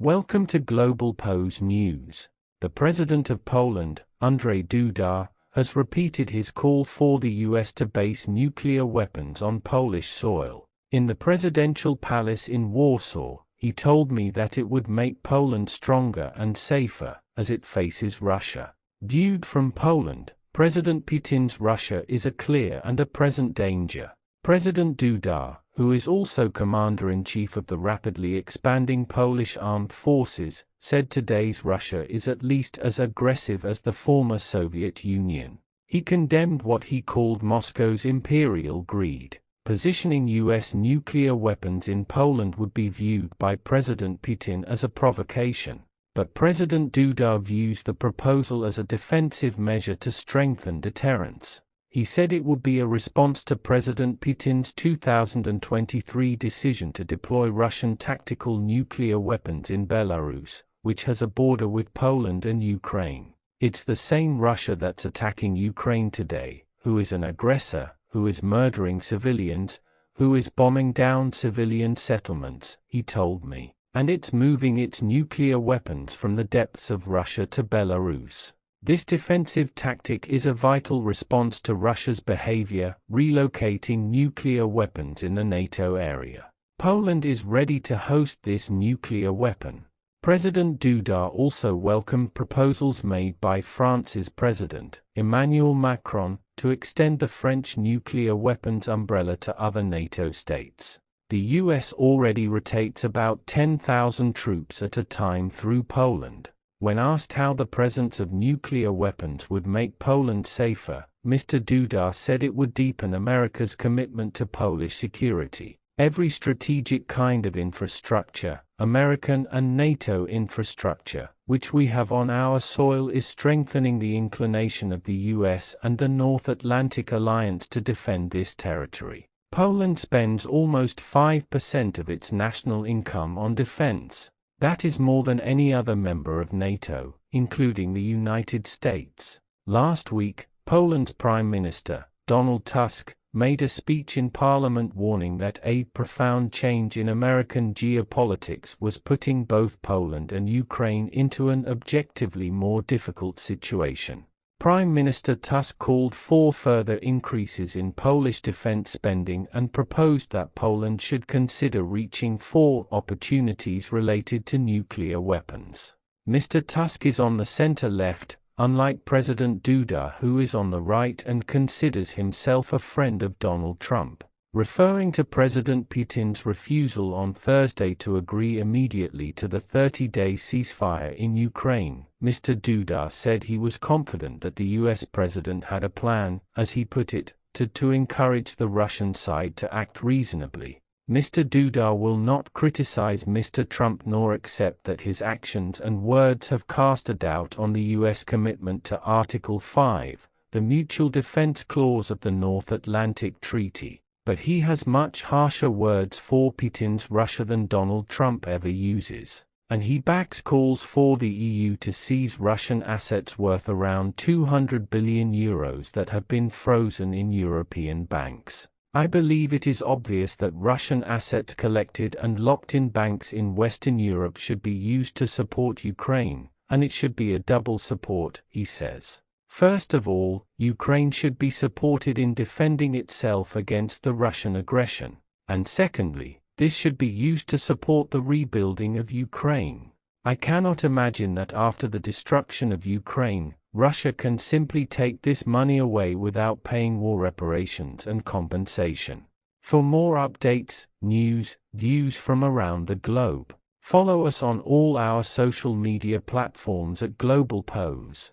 Welcome to Globalpose News. The President of Poland, Duda, has repeated his call for the US to base nuclear weapons on Polish soil. In the presidential palace in Warsaw, he told me that it would make Poland stronger and safer as it faces Russia. Viewed from Poland, President Putin's Russia is a clear and a present danger. President Duda, who is also commander-in-chief of the rapidly expanding Polish armed forces, said today's Russia is at least as aggressive as the former Soviet Union. He condemned what he called Moscow's imperial greed. Positioning US nuclear weapons in Poland would be viewed by President Putin as a provocation, but President Duda views the proposal as a defensive measure to strengthen deterrence. He said it would be a response to President Putin's 2023 decision to deploy Russian tactical nuclear weapons in Belarus, which has a border with Poland and Ukraine. It's the same Russia that's attacking Ukraine today, who is an aggressor, who is murdering civilians, who is bombing down civilian settlements, he told me, and it's moving its nuclear weapons from the depths of Russia to Belarus. This defensive tactic is a vital response to Russia's behavior, relocating nuclear weapons in the NATO area. Poland is ready to host this nuclear weapon. President Duda also welcomed proposals made by France's President, Emmanuel Macron, to extend the French nuclear weapons umbrella to other NATO states. The US already rotates about 10,000 troops at a time through Poland. When asked how the presence of nuclear weapons would make Poland safer, Mr. Duda said it would deepen America's commitment to Polish security. Every strategic kind of infrastructure, American and NATO infrastructure, which we have on our soil is strengthening the inclination of the US and the North Atlantic Alliance to defend this territory. Poland spends almost 5% of its national income on defense. That is more than any other member of NATO, including the United States. Last week, Poland's Prime Minister, Donald Tusk, made a speech in Parliament warning that a profound change in American geopolitics was putting both Poland and Ukraine into an objectively more difficult situation. Prime Minister Tusk called for further increases in Polish defense spending and proposed that Poland should consider reaching for opportunities related to nuclear weapons. Mr. Tusk is on the center-left, unlike President Duda, who is on the right and considers himself a friend of Donald Trump. Referring to President Putin's refusal on Thursday to agree immediately to the 30-day ceasefire in Ukraine, Mr. Duda said he was confident that the US president had a plan, as he put it, to encourage the Russian side to act reasonably. Mr. Duda will not criticize Mr. Trump nor accept that his actions and words have cast a doubt on the US commitment to Article 5, the Mutual Defense Clause of the North Atlantic Treaty. But he has much harsher words for Putin's Russia than Donald Trump ever uses, and he backs calls for the EU to seize Russian assets worth around €200 billion that have been frozen in European banks. I believe it is obvious that Russian assets collected and locked in banks in Western Europe should be used to support Ukraine, and it should be a double support, he says. First of all, Ukraine should be supported in defending itself against the Russian aggression, and secondly, this should be used to support the rebuilding of Ukraine. I cannot imagine that after the destruction of Ukraine, Russia can simply take this money away without paying war reparations and compensation. For more updates, news, views from around the globe, follow us on all our social media platforms at Globalpose.